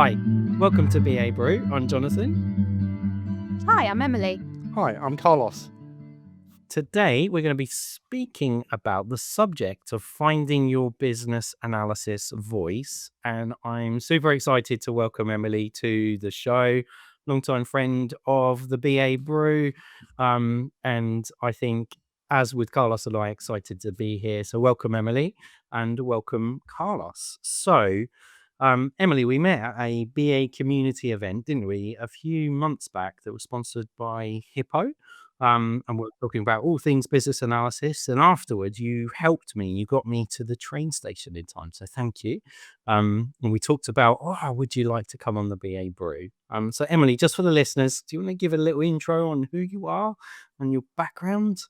Hi, welcome to BABrew. I'm Jonathan. Hi, I'm Emily. Hi, I'm Carlos. Today, we're going to be speaking about the subject of finding your business analysis voice. And I'm super excited to welcome Emily to the show, longtime friend of the BABrew. And I think, as with Carlos and I, excited to be here. So welcome, Emily, and welcome, Carlos. So, Emily, we met at a BA community event, didn't we, a few months back that was sponsored by Hippo. And we're talking about all things business analysis. And afterwards, you helped me. You got me to the train station in time. So thank you. And we talked about, would you like to come on the BABrew? So Emily, just for the listeners, do you want to give a little intro on who you are and your background?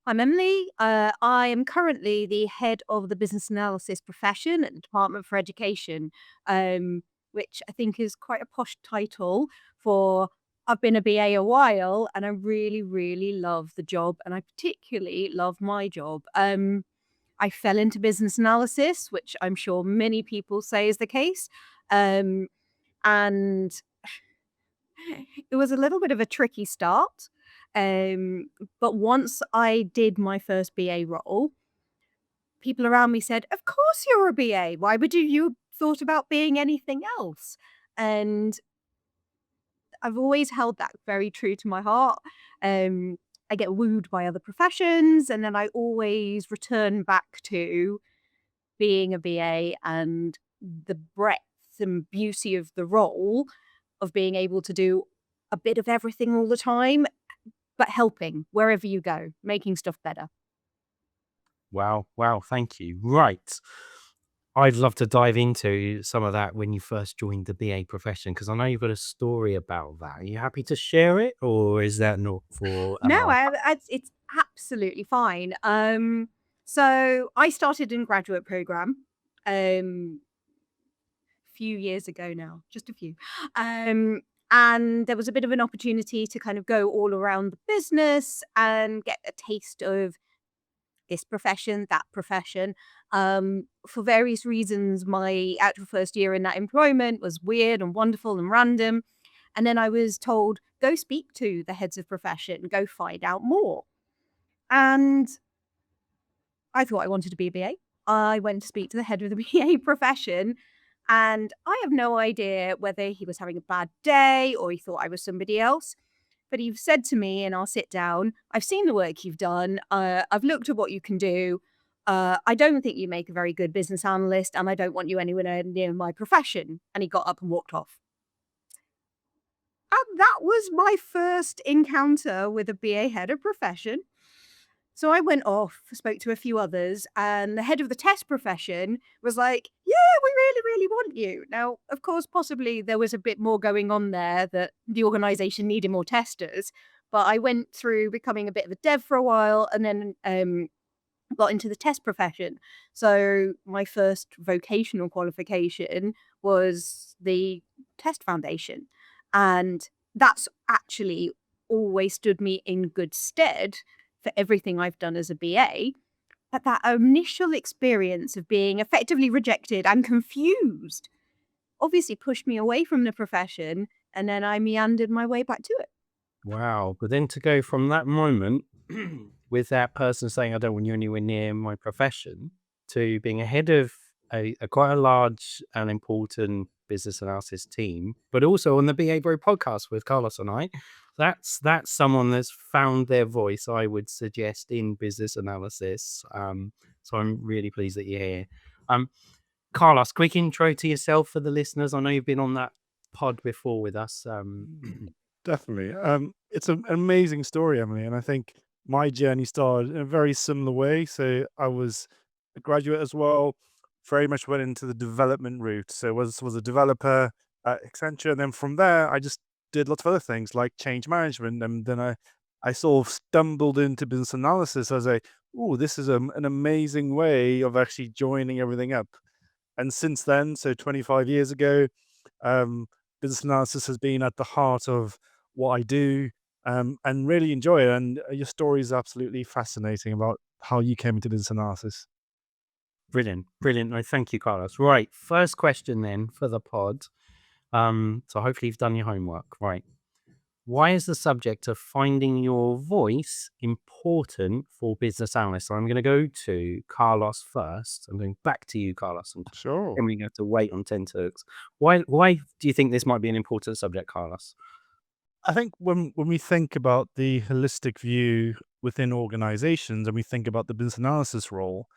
I'm Emily. I am currently the head of the business analysis profession at the Department for Education, which I think is quite a posh title for I've been a BA a while and I really, really love the job and I particularly love my job. I fell into business analysis, which I'm sure many people say is the case. And it was a little bit of a tricky start. But once I did my first BA role, people around me said, "Of course you're a BA. Why would you thought about being anything else?" And I've always held that very true to my heart. I get wooed by other professions, and then I always return back to being a BA and the breadth and beauty of the role of being able to do a bit of everything all the time, but helping wherever you go, making stuff better. Wow. Thank you. Right. I'd love to dive into some of that when you first joined the BA profession, because I know you've got a story about that. Are you happy to share it, or is that not for No, another? it's absolutely fine. So I started in graduate program a few years ago now, just a few. And there was a bit of an opportunity to kind of go all around the business and get a taste of this profession, that profession. For various reasons, my actual first year in that employment was weird and wonderful and random. And then I was told, go speak to the heads of profession, go find out more. And I thought I wanted to be a BA. I went to speak to the head of the BA profession, and I have no idea whether he was having a bad day or he thought I was somebody else. But he said to me in our sit down, "I've seen the work you've done. I've looked at what you can do. I don't think you make a very good business analyst, and I don't want you anywhere near my profession." And he got up and walked off. And that was my first encounter with a BA head of profession. So I went off, spoke to a few others, and the head of the test profession was like, "Yeah, we really, really want you." Now, of course, possibly there was a bit more going on there that the organization needed more testers. But I went through becoming a bit of a dev for a while and then got into the test profession. So my first vocational qualification was the test foundation. And that's actually always stood me in good stead for everything I've done as a BA. But that initial experience of being effectively rejected and confused obviously pushed me away from the profession. And then I meandered my way back to it. Wow. But then to go from that moment with that person saying, I don't want you anywhere near my profession, to being ahead of a quite a large and important business analysis team, but also on the BABrew podcast with Carlos and I, that's someone that's found their voice, I would suggest, in business analysis. So I'm really pleased that you're here. Carlos, quick intro to yourself for the listeners. I know you've been on that pod before with us. Definitely. It's an amazing story, Emily, and I think my journey started in a very similar way. So I was a graduate as well, very much went into the development route. So was a developer at Accenture, and then from there I just did lots of other things like change management, and then I sort of stumbled into business analysis as this is an amazing way of actually joining everything up. And since then, so 25 years ago, business analysis has been at the heart of what I do, and really enjoy it. And your story is absolutely fascinating about how you came into business analysis. Brilliant. No, thank you, Carlos. Right. First question then for the pod. So hopefully you've done your homework. Right. Why is the subject of finding your voice important for business analysts? So I'm going to go to Carlos first. I'm going back to you, Carlos, and Sure. then we have to wait on 10 Turks. Why do you think this might be an important subject, Carlos? I think when we think about the holistic view within organizations and we think about the business analysis role,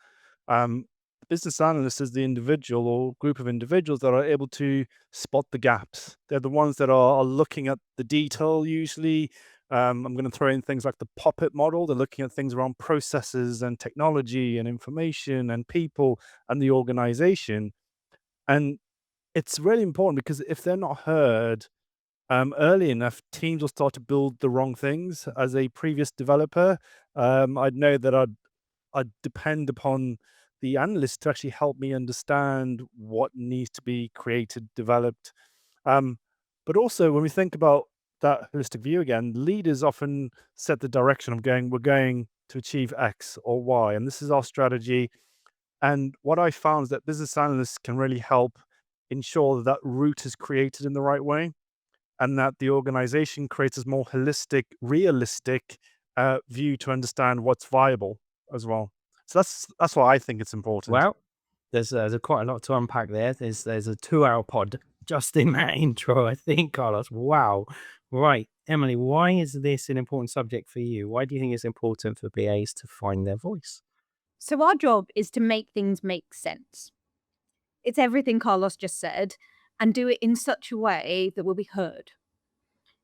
the business analyst is the individual or group of individuals that are able to spot the gaps. They're the ones that are looking at the detail usually. I'm going to throw in things like the puppet model. They're looking at things around processes and technology and information and people and the organization. And it's really important because if they're not heard early enough, teams will start to build the wrong things. As a previous developer, I'd know that I'd depend upon the analyst to actually help me understand what needs to be created, developed. Um, but also, when we think about that holistic view again, leaders often set the direction of we're going to achieve X or Y, and this is our strategy. And what I found is that business analysts can really help ensure that that route is created in the right way and that the organization creates a more holistic, realistic view to understand what's viable as well. So that's why I think it's important. Well, there's quite a lot to unpack there. There's a 2-hour pod just in that intro, I think, Carlos. Wow. Right. Emily, why is this an important subject for you? Why do you think it's important for BAs to find their voice? So our job is to make things make sense. It's everything Carlos just said, and do it in such a way that will be heard.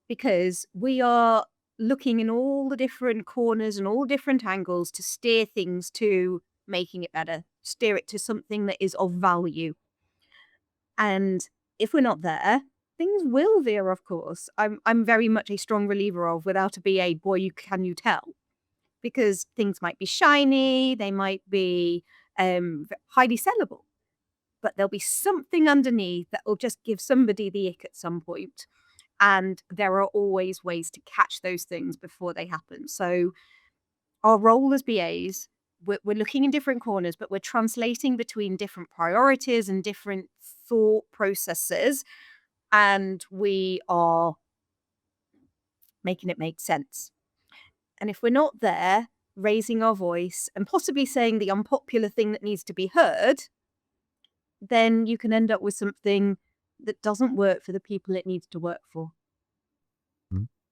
Because we are looking in all the different corners and all different angles to steer things to making it better, steer it to something that is of value. And if we're not there, things will veer, of course. I'm very much a strong believer of without a BA, boy, can you tell? Because things might be shiny, they might be highly sellable, but there'll be something underneath that will just give somebody the ick at some point. And there are always ways to catch those things before they happen. So our role as BAs, we're looking in different corners, but we're translating between different priorities and different thought processes. And we are making it make sense. And if we're not there, raising our voice and possibly saying the unpopular thing that needs to be heard, then you can end up with something that doesn't work for the people it needs to work for.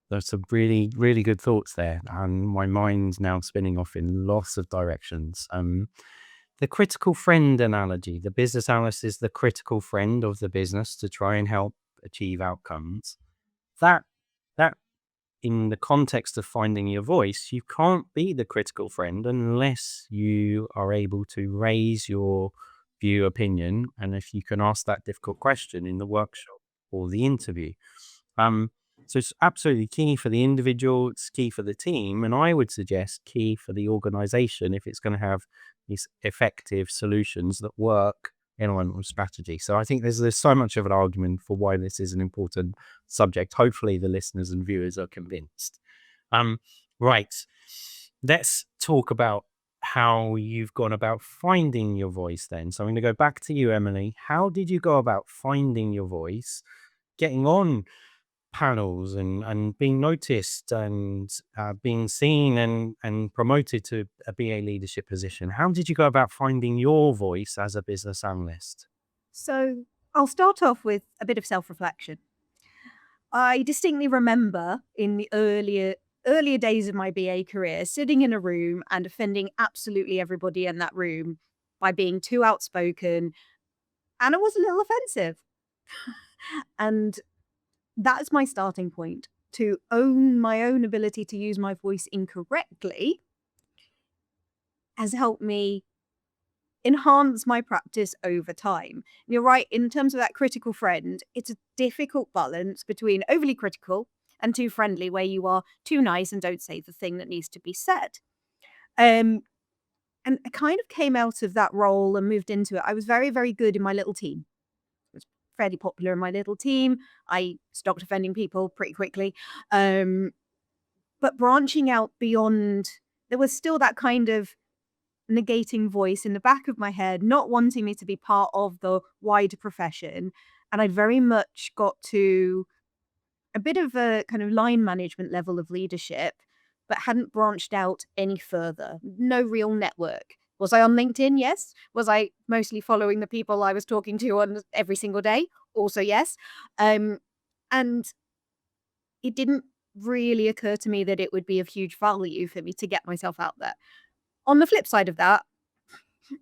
There's some really, really good thoughts there. And my mind's now spinning off in lots of directions. The critical friend analogy, the business analyst is the critical friend of the business to try and help achieve outcomes. That in the context of finding your voice, you can't be the critical friend unless you are able to raise your view opinion. And if you can ask that difficult question in the workshop or the interview. So it's absolutely key for the individual, it's key for the team, and I would suggest key for the organization if it's going to have these effective solutions that work in alignment with strategy. So I think there's so much of an argument for why this is an important subject. Hopefully the listeners and viewers are convinced. Right. Let's talk about how you've gone about finding your voice then. So I'm going to go back to you, Emily. How did you go about finding your voice, getting on panels and being noticed and being seen and promoted to a BA leadership position? How did you go about finding your voice as a business analyst? So I'll start off with a bit of self-reflection. I distinctly remember in the earlier days of my BA career sitting in a room and offending absolutely everybody in that room by being too outspoken, and it was a little offensive. And that's my starting point. To own my own ability to use my voice incorrectly has helped me enhance my practice over time. You're right, in terms of that critical friend, it's a difficult balance between overly critical and too friendly, where you are too nice and don't say the thing that needs to be said. And I kind of came out of that role and moved into it. I was very, very good in my little team. I was fairly popular in my little team. I stopped offending people pretty quickly. But branching out beyond, there was still that kind of negating voice in the back of my head, not wanting me to be part of the wider profession. And I very much got to a bit of a kind of line management level of leadership, but hadn't branched out any further. No real network. Was I on LinkedIn? Yes. Was I mostly following the people I was talking to on every single day? Also, yes. And it didn't really occur to me that it would be of huge value for me to get myself out there. On the flip side of that,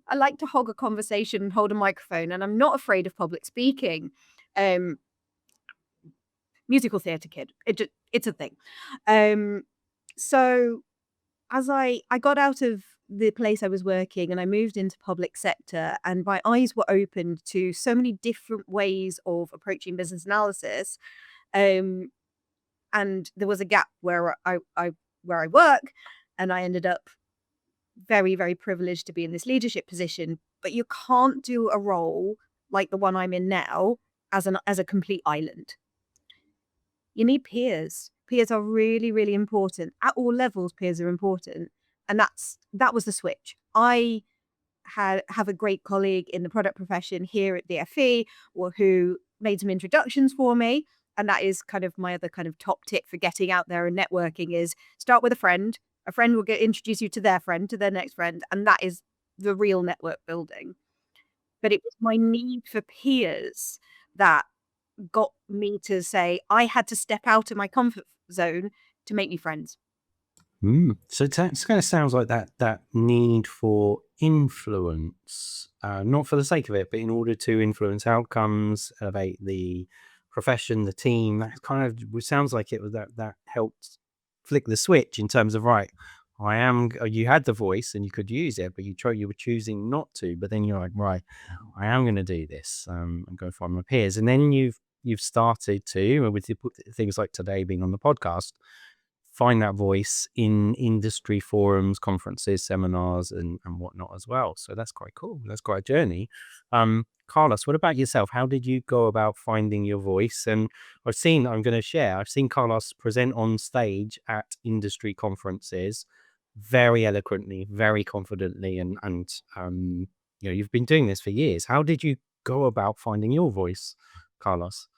I like to hog a conversation and hold a microphone, and I'm not afraid of public speaking. Musical theatre kid. It's a thing. So as I got out of the place I was working and I moved into public sector, and my eyes were opened to so many different ways of approaching business analysis. And there was a gap where I work, and I ended up very, very privileged to be in this leadership position. But you can't do a role like the one I'm in now as a complete island. You need peers. Peers are really, really important. At all levels, peers are important. And that was the switch. I have a great colleague in the product profession here at the FE who made some introductions for me. And that is kind of my other kind of top tip for getting out there and networking is start with a friend. A friend will introduce you to their friend, to their next friend. And that is the real network building. But it was my need for peers that got me to say I had to step out of my comfort zone to make new friends. So it kind of sounds like that need for influence, not for the sake of it, but in order to influence outcomes, elevate the profession, the team. That kind of sounds like it was that helped flick the switch in terms of you had the voice and you could use it, but you were choosing not to. But then you're like, right, I am going to do this and go find my peers. And then you've started to, with things like today being on the podcast, find that voice in industry forums, conferences, seminars, and whatnot as well. So that's quite cool. That's quite a journey. Carlos, what about yourself? How did you go about finding your voice? And I've seen Carlos present on stage at industry conferences very eloquently, very confidently, and you've been doing this for years. How did you go about finding your voice, Carlos?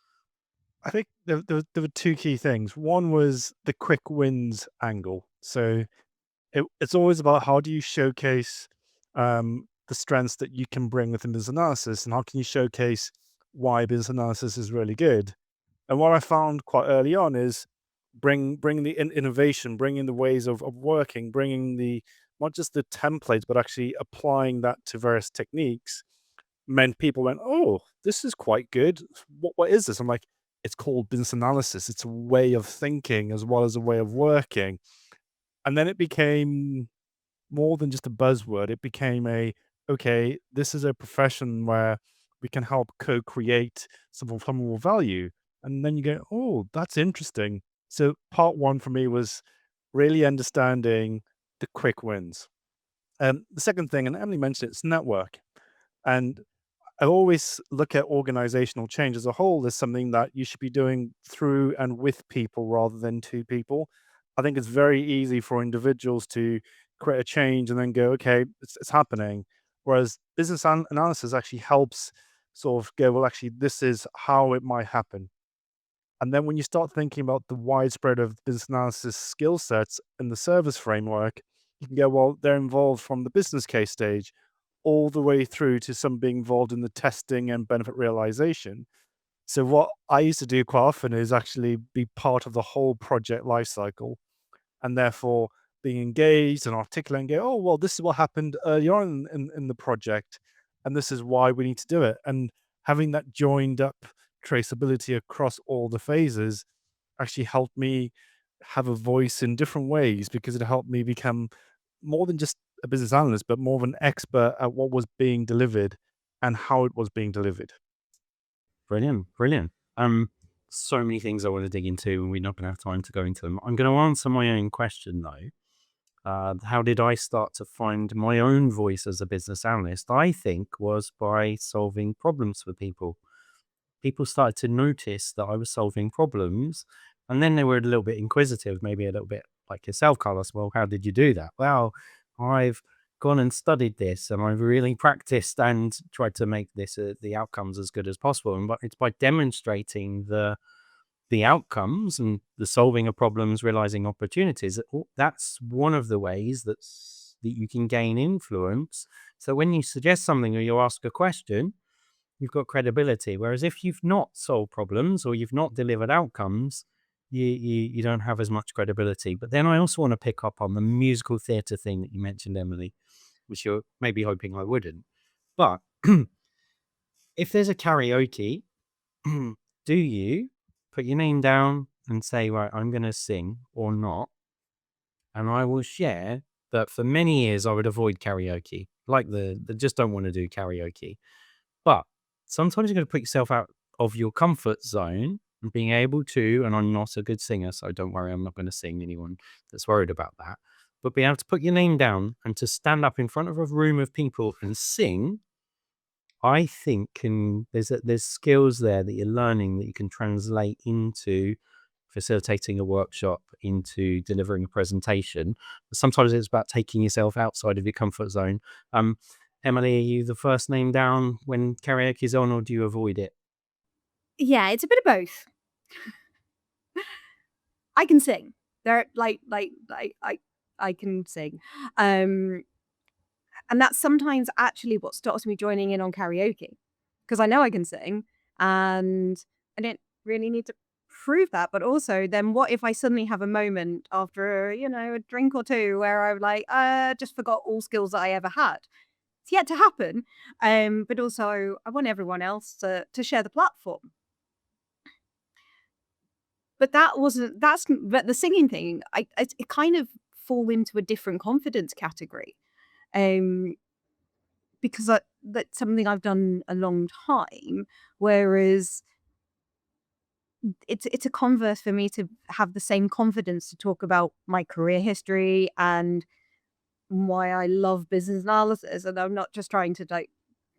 I think there were two key things. One was the quick wins angle. So it's always about how do you showcase the strengths that you can bring within business analysis, and how can you showcase why business analysis is really good. And what I found quite early on is bringing the innovation, bringing the ways of working, bringing the not just the templates, but actually applying that to various techniques meant people went, oh, this is quite good. What is this? I'm like, it's called business analysis. It's a way of thinking as well as a way of working. And then it became more than just a buzzword. It became okay, this is a profession where we can help co-create some more value. And then you go, oh, that's interesting. So part one for me was really understanding the quick wins. The second thing, and Emily mentioned it, it's network. And I always look at organizational change as a whole as something that you should be doing through and with people rather than to people. I think it's very easy for individuals to create a change and then go, okay, it's happening. Whereas business analysis actually helps sort of go, well, actually, this is how it might happen. And then when you start thinking about the widespread of business analysis skill sets in the service framework, you can go, well, they're involved from the business case stage all the way through to some being involved in the testing and benefit realization. So what I used to do quite often is actually be part of the whole project lifecycle, and therefore being engaged and articulate and go, oh, well, this is what happened early on in the project, and this is why we need to do it. And having that joined up traceability across all the phases actually helped me have a voice in different ways, because it helped me become more than just a business analyst, but more of an expert at what was being delivered and how it was being delivered. Brilliant. So many things I want to dig into, and we're not going to have time to go into them. I'm going to answer my own question though. How did I start to find my own voice as a business analyst? I think was by solving problems for people. People started to notice that I was solving problems, and then they were a little bit inquisitive, maybe a little bit like yourself, Carlos. Well, how did you do that? Well, I've gone and studied this and I've really practiced and tried to make this the outcomes as good as possible. And it's by demonstrating the outcomes and the solving of problems, realizing opportunities. That's one of the ways that you can gain influence. So when you suggest something or you ask a question, you've got credibility. Whereas if you've not solved problems or you've not delivered outcomes, you don't have as much credibility. But then I also want to pick up on the musical theatre thing that you mentioned, Emily, which you're maybe hoping I wouldn't. But if there's a karaoke, do you put your name down and say, right, I'm going to sing or not? And I will share that for many years I would avoid karaoke, like the just don't want to do karaoke. But sometimes you're going to put yourself out of your comfort zone and being able to, and I'm not a good singer, so don't worry, I'm not going to sing anyone that's worried about that. But being able to put your name down and to stand up in front of a room of people and sing, I think there's skills there that you're learning that you can translate into facilitating a workshop, into delivering a presentation. But sometimes it's about taking yourself outside of your comfort zone. Emily, are you the first name down when karaoke is on, or do you avoid it? Yeah, it's a bit of both. I can sing. There, I can sing. And that's sometimes actually what stops me joining in on karaoke, because I know I can sing and I don't really need to prove that. But also, then what if I suddenly have a moment after, a drink or two where I'm like, just forgot all skills that I ever had? It's yet to happen. But also, I want everyone else to share the platform. But but the singing thing, it kind of fall into a different confidence category. Because that's something I've done a long time, whereas it's a converse for me to have the same confidence to talk about my career history and why I love business analysis, and I'm not just trying to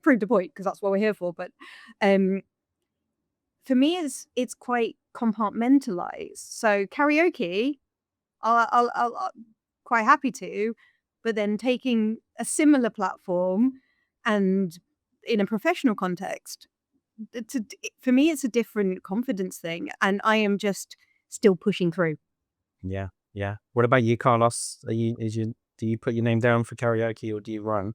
prove the point because that's what we're here for. But for me, it's quite compartmentalized. So karaoke, I'll quite happy to, but then taking a similar platform and in a professional context, for me, it's a different confidence thing, and I am just still pushing through. Yeah, yeah. What about you, Carlos? Do you put your name down for karaoke or do you run?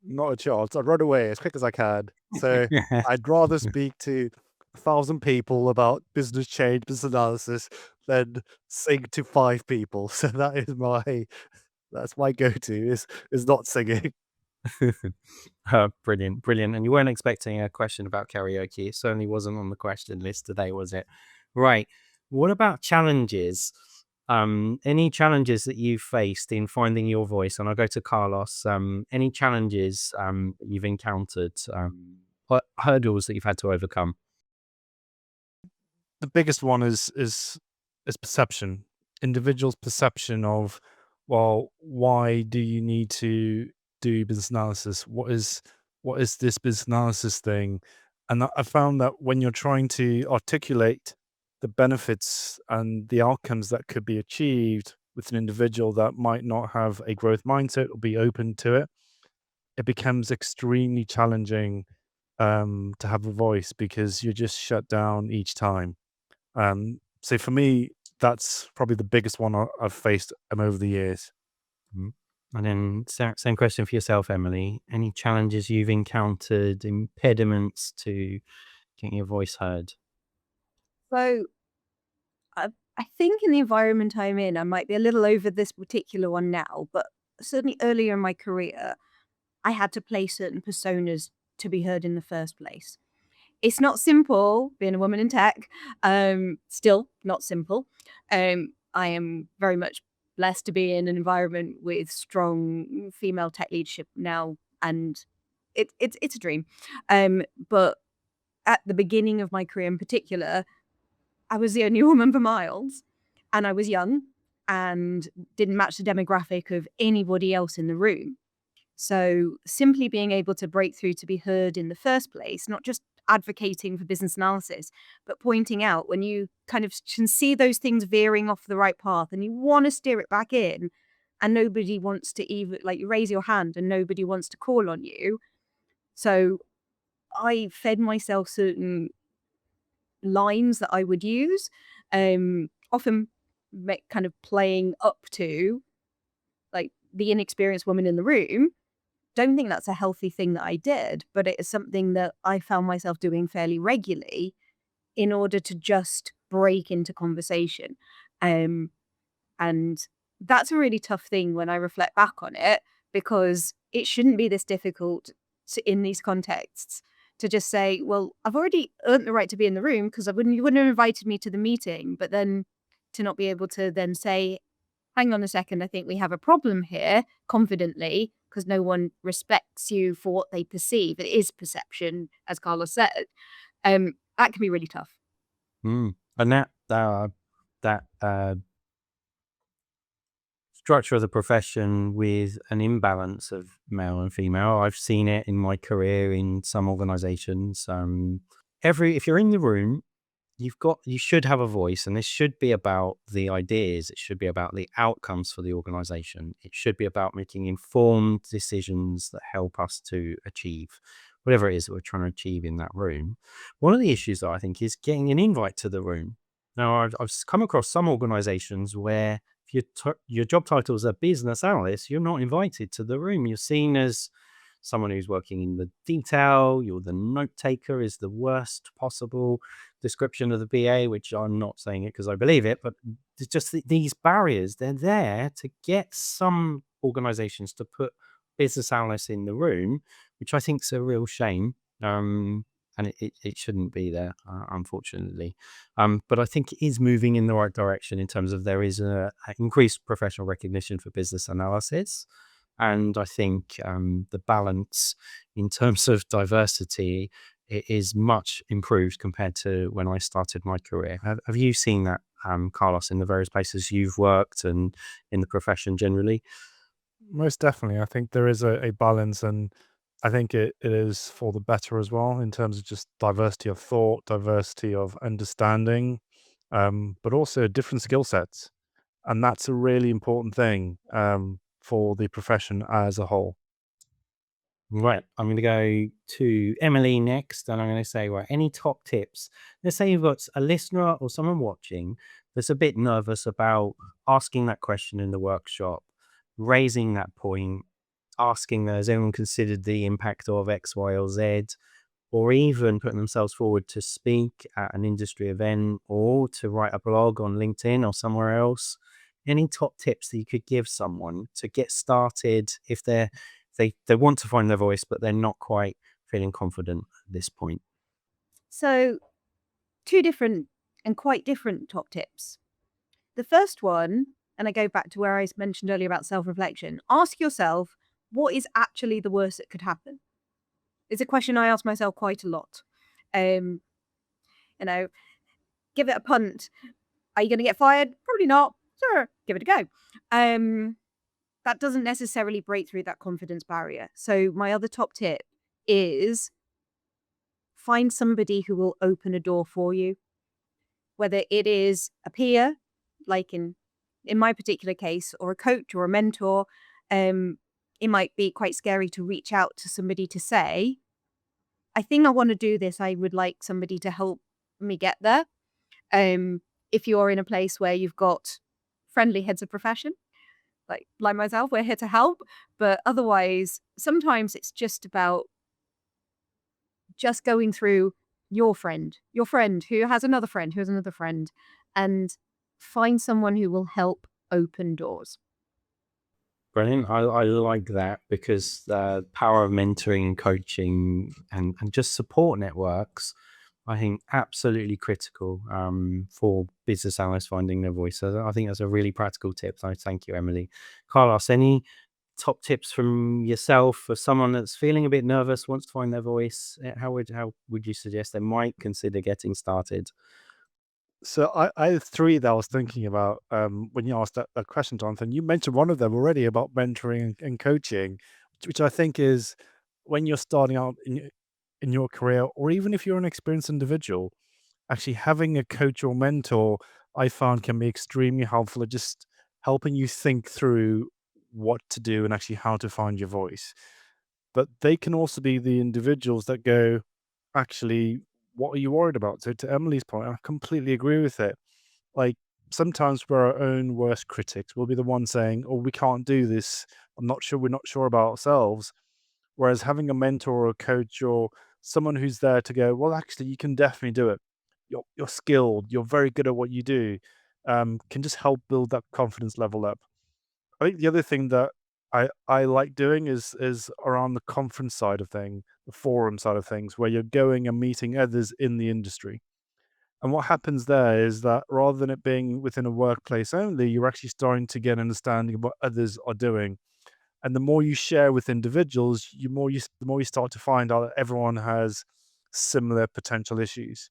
Not a chance. I'd run away as quick as I can. So I'd rather speak to 1,000 people about business change, business analysis, than sing to 5 people. So that's my go-to is not singing. Brilliant, brilliant. And you weren't expecting a question about karaoke. It certainly wasn't on the question list today, was it? Right. What about challenges? Any challenges that you've faced in finding your voice? And I'll go to Carlos. Any challenges you've encountered, hurdles that you've had to overcome? The biggest one is perception. Individuals' perception of, well, why do you need to do business analysis? What is this business analysis thing? And I found that when you're trying to articulate the benefits and the outcomes that could be achieved with an individual that might not have a growth mindset or be open to it, it becomes extremely challenging to have a voice because you're just shut down each time. So for me, that's probably the biggest one I've faced over the years. Mhm. And then same question for yourself, Emily. Any challenges you've encountered, impediments to getting your voice heard? So I think in the environment I'm in, I might be a little over this particular one now, but certainly earlier in my career, I had to play certain personas to be heard in the first place. It's not simple being a woman in tech. Still not simple. I am very much blessed to be in an environment with strong female tech leadership now, and it's a dream. But at the beginning of my career in particular, I was the only woman for miles, and I was young and didn't match the demographic of anybody else in the room. So simply being able to break through to be heard in the first place, not just advocating for business analysis, but pointing out when you kind of can see those things veering off the right path and you want to steer it back in and nobody wants to even like raise your hand and nobody wants to call on you. So I fed myself certain lines that I would use, often kind of playing up to like the inexperienced woman in the room. Don't think that's a healthy thing that I did, but it is something that I found myself doing fairly regularly in order to just break into conversation. And that's a really tough thing when I reflect back on it, because it shouldn't be this difficult in these contexts to just say, well, I've already earned the right to be in the room because you wouldn't have invited me to the meeting, but then to not be able to then say, hang on a second, I think we have a problem here confidently, because no one respects you for what they perceive. It is perception, as Carlos said. That can be really tough. And that structure of the profession with an imbalance of male and female, I've seen it in my career in some organizations. If you're in the room, you should have a voice, and this should be about the ideas. It should be about the outcomes for the organization. It should be about making informed decisions that help us to achieve whatever it is that we're trying to achieve in that room. One of the issues that I think is getting an invite to the room. Now, I've come across some organizations where if your job title is a business analyst, you're not invited to the room. You're seen as someone who's working in the detail. You're the note taker is the worst possible description of the BA, which I'm not saying it because I believe it, but it's just these barriers, they're there to get some organizations to put business analysts in the room, which I think is a real shame. And it shouldn't be there, unfortunately. But I think it is moving in the right direction in terms of there is a increased professional recognition for business analysis. And I think the balance in terms of diversity is much improved compared to when I started my career. Have you seen that, Carlos, in the various places you've worked and in the profession generally? Most definitely. I think there is a balance, and I think it is for the better as well in terms of just diversity of thought, diversity of understanding, but also different skill sets. And that's a really important thing for the profession as a whole. Right, I'm going to go to Emily next, and I'm going to say, right, any top tips? Let's say you've got a listener or someone watching that's a bit nervous about asking that question in the workshop, raising that point, asking, has anyone considered the impact of X, Y, or Z, or even putting themselves forward to speak at an industry event or to write a blog on LinkedIn or somewhere else. Any top tips that you could give someone to get started if they want to find their voice, but they're not quite feeling confident at this point? So, two different and quite different top tips. The first one, and I go back to where I mentioned earlier about self-reflection, ask yourself, what is actually the worst that could happen? It's a question I ask myself quite a lot. You know, give it a punt. Are you going to get fired? Probably not. Sure, give it a go. That doesn't necessarily break through that confidence barrier. So my other top tip is find somebody who will open a door for you, whether it is a peer, like in my particular case, or a coach or a mentor. It might be quite scary to reach out to somebody to say, I think I want to do this. I would like somebody to help me get there. If you're in a place where you've got friendly heads of profession, like myself, we're here to help. But otherwise, sometimes it's just about just going through your friend who has another friend, and find someone who will help open doors. Brilliant. I like that, because the power of mentoring, coaching, and just support networks, I think absolutely critical for business analysts finding their voice. So I think that's a really practical tip. So thank you, Emily. Carlos, any top tips from yourself for someone that's feeling a bit nervous, wants to find their voice? How would you suggest they might consider getting started? So I had three that I was thinking about when you asked that question, Jonathan. You mentioned one of them already about mentoring and coaching, which I think is when you're starting out in your career, or even if you're an experienced individual, actually having a coach or mentor, I found, can be extremely helpful at just helping you think through what to do and actually how to find your voice. But they can also be the individuals that go, actually, what are you worried about? So to Emily's point, I completely agree with it. Like, sometimes we're our own worst critics. We'll be the one saying, "Oh, we can't do this. I'm not sure. We're not sure about ourselves." Whereas having a mentor or a coach or someone who's there to go, "Well, actually, you can definitely do it. You're skilled. You're very good at what you do," can just help build that confidence level up. I think the other thing that I like doing is around the conference side of thing, the forum side of things, where you're going and meeting others in the industry. And what happens there is that rather than it being within a workplace only, you're actually starting to get an understanding of what others are doing. And the more you share with individuals, the more you start to find out that everyone has similar potential issues.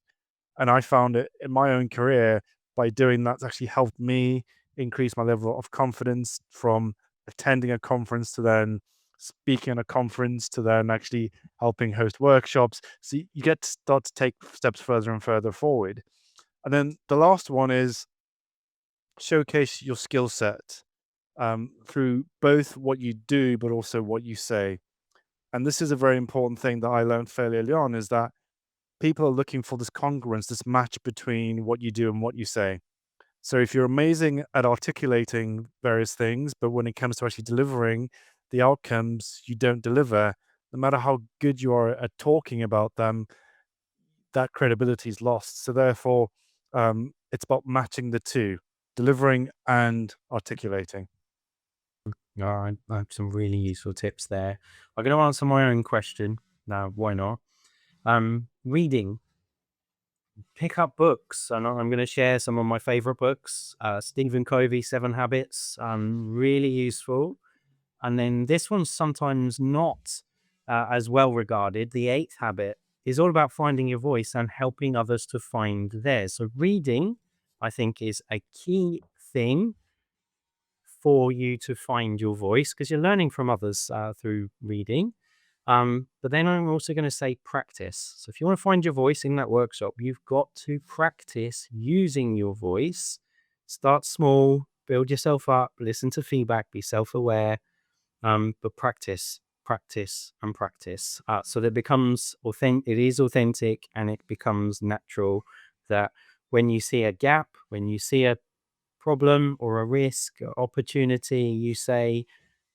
And I found it in my own career by doing that's actually helped me increase my level of confidence from attending a conference to then speaking at a conference to then actually helping host workshops. So you get to start to take steps further and further forward. And then the last one is showcase your skill set through both what you do, but also what you say. And this is a very important thing that I learned fairly early on is that people are looking for this congruence, this match between what you do and what you say. So if you're amazing at articulating various things, but when it comes to actually delivering the outcomes, you don't deliver, no matter how good you are at talking about them, that credibility is lost. So therefore, it's about matching the two, delivering and articulating. I have some really useful tips there. I'm going to answer my own question now. Why not? Reading. Pick up books, and I'm going to share some of my favorite books. Stephen Covey, Seven Habits, really useful. And then this one's sometimes not as well regarded. The Eighth Habit is all about finding your voice and helping others to find theirs. So reading, I think, is a key thing for you to find your voice because you're learning from others through reading. But then I'm also going to say practice. So if you want to find your voice in that workshop, you've got to practice using your voice. Start small, build yourself up, listen to feedback, be self-aware, but practice, practice, and practice. So that it becomes authentic. It is authentic, and it becomes natural. That when you see a gap, when you see a problem or a risk or opportunity,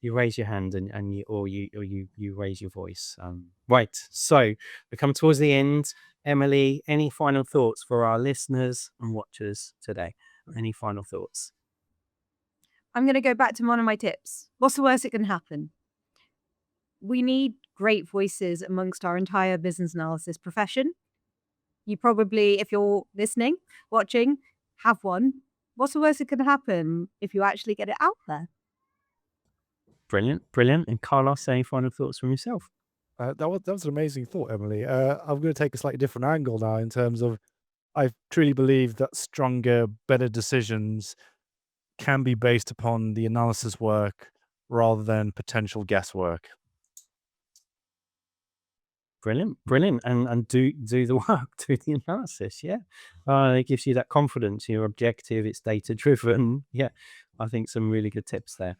you raise your hand and you raise your voice. Right. So we come towards the end. Emily, any final thoughts for our listeners and watchers today? Any final thoughts? I'm going to go back to one of my tips. What's the worst that can happen? We need great voices amongst our entire business analysis profession. You probably, if you're listening, watching, have one. What's the worst that can happen if you actually get it out there? Brilliant, brilliant. And Carlos, any final thoughts from yourself? That was an amazing thought, Emily. I'm going to take a slightly different angle now in terms of I truly believe that stronger, better decisions can be based upon the analysis work rather than potential guesswork. Brilliant, brilliant, and do the work, do the analysis. Yeah, it gives you that confidence. You're objective. It's data driven. Yeah, I think some really good tips there.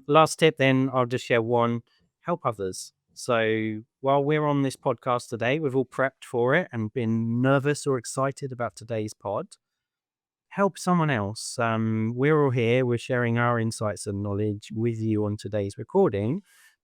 Last tip, then I'll just share one. Help others. So while we're on this podcast today, we've all prepped for it and been nervous or excited about today's pod. Help someone else. We're all here. We're sharing our insights and knowledge with you on today's recording.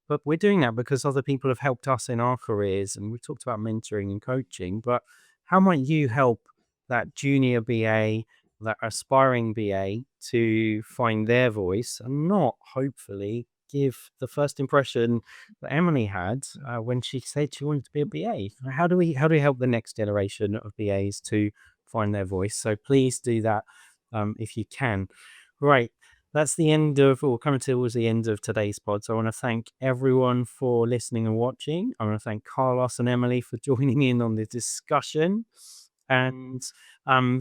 But we're doing that because other people have helped us in our careers. And we've talked about mentoring and coaching. But how might you help that junior BA, that aspiring BA to find their voice and not hopefully give the first impression that Emily had when she said she wanted to be a BA? How do we help the next generation of BAs to find their voice? So please do that if you can. Right. That's the end of, or coming towards the end of today's pod. So I want to thank everyone for listening and watching. I want to thank Carlos and Emily for joining in on the discussion. And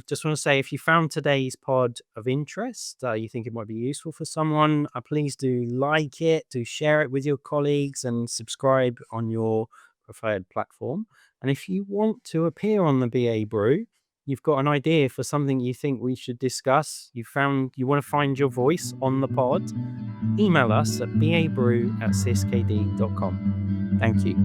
just want to say, if you found today's pod of interest, you think it might be useful for someone, please do like it, do share it with your colleagues and subscribe on your preferred platform. And if you want to appear on the BABrew, you've got an idea for something you think we should discuss, you want to find your voice on the pod, email us at babrew@assistkd.com. Thank you.